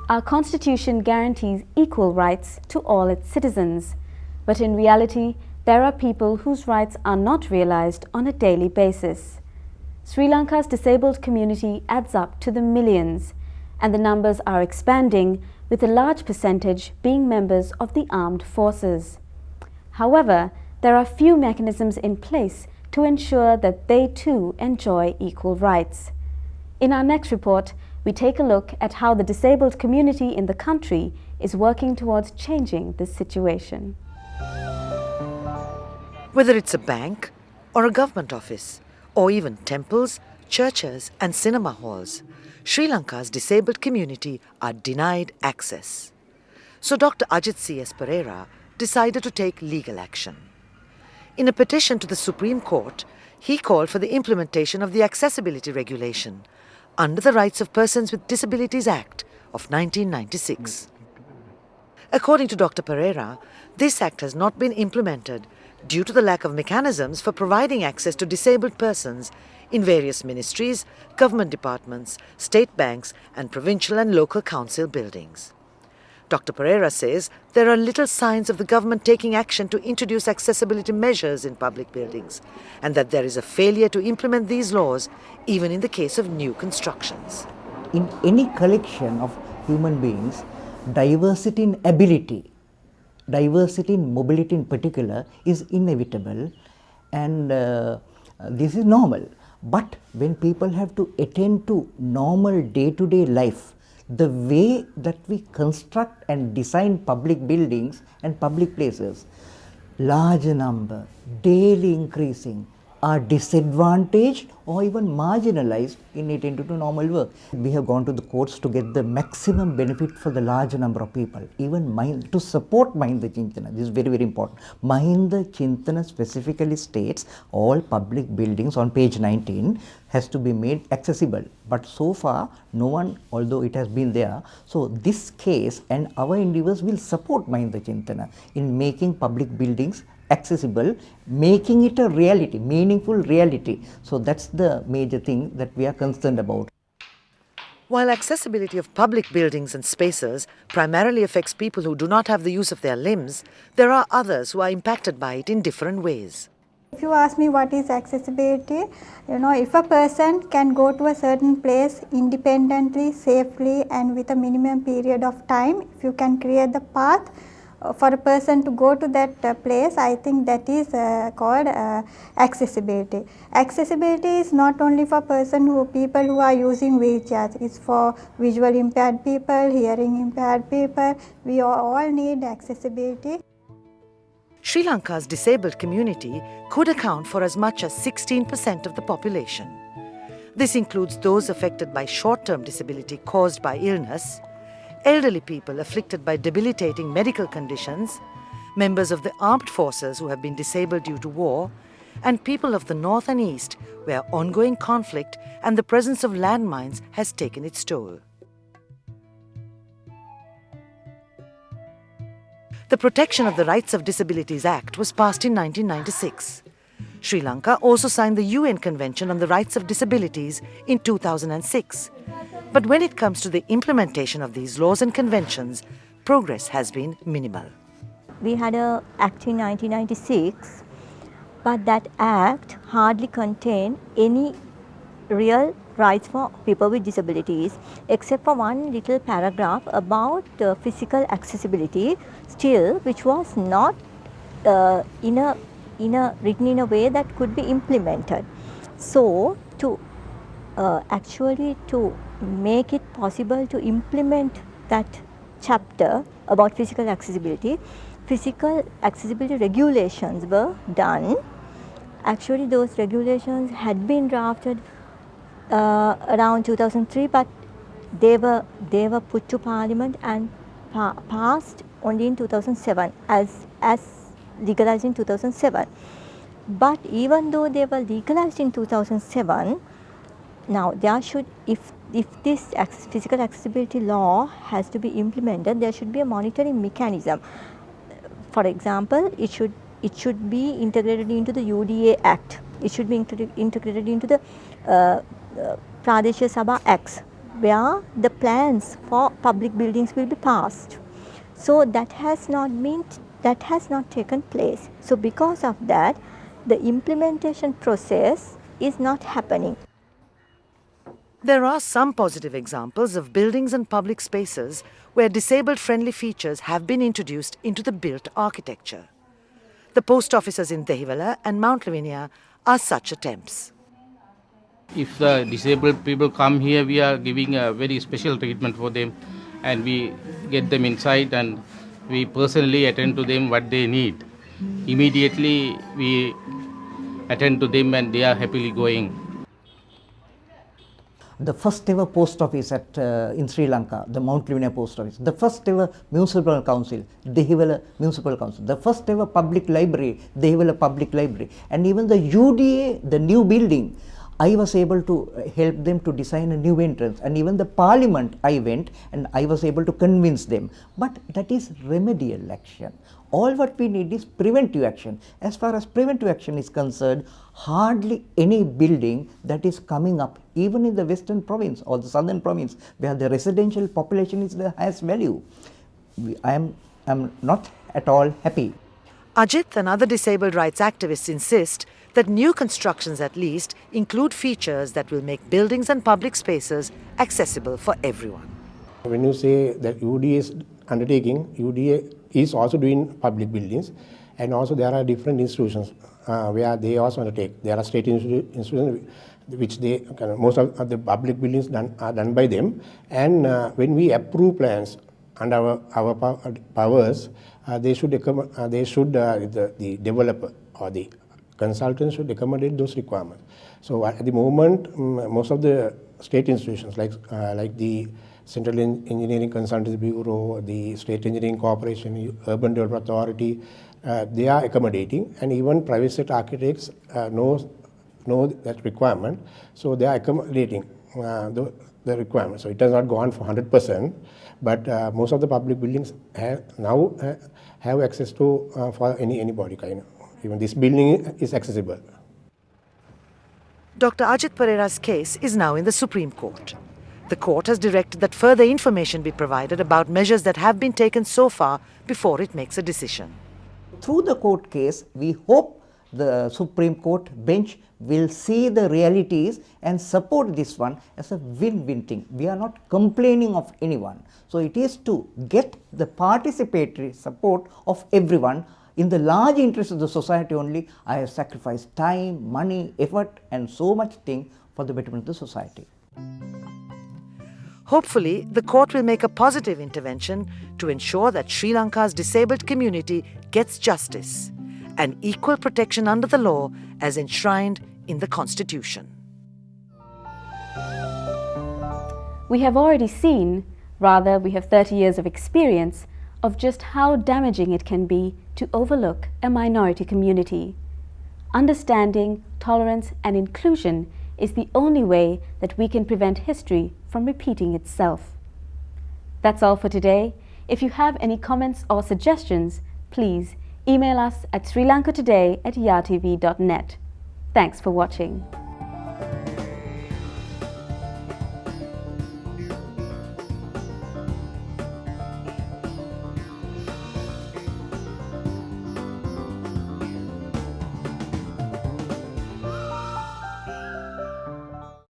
Our Constitution guarantees equal rights to all its citizens, but in reality, there are people whose rights are not realized on a daily basis. Sri Lanka's disabled community adds up to the millions, and the numbers are expanding, with a large percentage being members of the armed forces. However, there are few mechanisms in place to ensure that they too enjoy equal rights. In our next report, we take a look at how the disabled community in the country is working towards changing this situation. Whether it's a bank or a government office, or even temples, churches and cinema halls, Sri Lanka's disabled community are denied access. So Dr. Ajit C.S. Pereira decided to take legal action. In a petition to the Supreme Court, he called for the implementation of the Accessibility Regulation under the Rights of Persons with Disabilities Act of 1996. According to Dr. Pereira, this act has not been implemented due to the lack of mechanisms for providing access to disabled persons in various ministries, government departments, state banks and provincial and local council buildings. Dr. Pereira says there are little signs of the government taking action to introduce accessibility measures in public buildings, and that there is a failure to implement these laws even in the case of new constructions. In any collection of human beings, diversity in ability, diversity in mobility in particular is inevitable, and this is normal. But when people have to attend to normal day-to-day life, the way that we construct and design public buildings and public places, large number, daily increasing, are disadvantaged or even marginalized in attending to normal work. We have gone to the courts to get the maximum benefit for the large number of people. Even to support Mahinda Chintana, this is very, very important. Mahinda Chintana specifically states all public buildings on page 19 has to be made accessible. But so far, no one, although it has been there. So this case and our endeavors will support Mahinda Chintana in making public buildings accessible, making it a reality, meaningful reality. So that's the major thing that we are concerned about. While accessibility of public buildings and spaces primarily affects people who do not have the use of their limbs, there are others who are impacted by it in different ways. If you ask me what is accessibility, if a person can go to a certain place independently, safely and with a minimum period of time, if you can create the path for a person to go to that place, I think that is called accessibility. Accessibility is not only for people who are using wheelchairs, it's for visual impaired people, hearing impaired people. We all need accessibility. Sri Lanka's disabled community could account for as much as 16% of the population. This includes those affected by short-term disability caused by illness, elderly people afflicted by debilitating medical conditions, members of the armed forces who have been disabled due to war, and people of the north and east where ongoing conflict and the presence of landmines has taken its toll. The Protection of the Rights of Disabilities Act was passed in 1996. Sri Lanka also signed the UN Convention on the Rights of Disabilities in 2006. But when it comes to the implementation of these laws and conventions, progress has been minimal. We had an act in 1996, but that act hardly contained any real rights for people with disabilities, except for one little paragraph about physical accessibility, still, which was not written in a way that could be implemented. So, to make it possible to implement that chapter about physical accessibility regulations were done. Actually, those regulations had been drafted around 2003, but they were put to Parliament and passed only in 2007 as legalized in 2007. But even though they were legalized in 2007, now there should, if this physical accessibility law has to be implemented, there should be a monitoring mechanism. For example, it should be integrated into the UDA Act. It should be integrated into the Pradeshya Sabha Acts. where the plans for public buildings will be passed. So that has not taken place. So because of that, the implementation process is not happening. There are some positive examples of buildings and public spaces where disabled-friendly features have been introduced into the built architecture. The post offices in Dehiwala and Mount Lavinia are such attempts. If the disabled people come here, we are giving a very special treatment for them, and we get them inside and we personally attend to them what they need. Immediately we attend to them and they are happily going. The first ever post office in Sri Lanka, the Mount Lavinia post office, the first ever municipal council, Dehiwala municipal council, the first ever public library, Dehiwala public library, and even the UDA, the new building, I was able to help them to design a new entrance, and even the parliament I went and I was able to convince them. But that is remedial action. All what we need is preventive action. As far as preventive action is concerned, hardly any building that is coming up, even in the western province or the southern province, where the residential population is the highest value, I am not at all happy. Ajit and other disabled rights activists insist that new constructions at least include features that will make buildings and public spaces accessible for everyone. When you say that UDA is undertaking, UDA is also doing public buildings, and also there are different institutions where they also undertake. There are state institutions which they most of the public buildings are done by them, and when we approve plans under our powers, the developer or the consultant should accommodate those requirements. So at the moment, most of the state institutions like the Central Engineering Consultancy Bureau, the State Engineering Corporation, Urban Development Authority, they are accommodating, and even private sector architects know that requirement, so they are accommodating the requirement. So it has not gone for 100%, but most of the public buildings now have access to for anybody kind of. Even this building is accessible. Dr. Ajit Pereira's case is now in the Supreme Court. The court has directed that further information be provided about measures that have been taken so far before it makes a decision. Through the court case, we hope the Supreme Court bench will see the realities and support this one as a win-win thing. We are not complaining of anyone. So it is to get the participatory support of everyone. In the large interest of the society only, I have sacrificed time, money, effort and so much thing for the betterment of the society. Hopefully, the court will make a positive intervention to ensure that Sri Lanka's disabled community gets justice and equal protection under the law as enshrined in the Constitution. We have already seen, rather we have 30 years of experience, of just how damaging it can be to overlook a minority community. Understanding, tolerance and inclusion is the only way that we can prevent history from repeating itself. That's all for today. If you have any comments or suggestions, please email us at srilankatoday@yartv.net. Thanks for watching.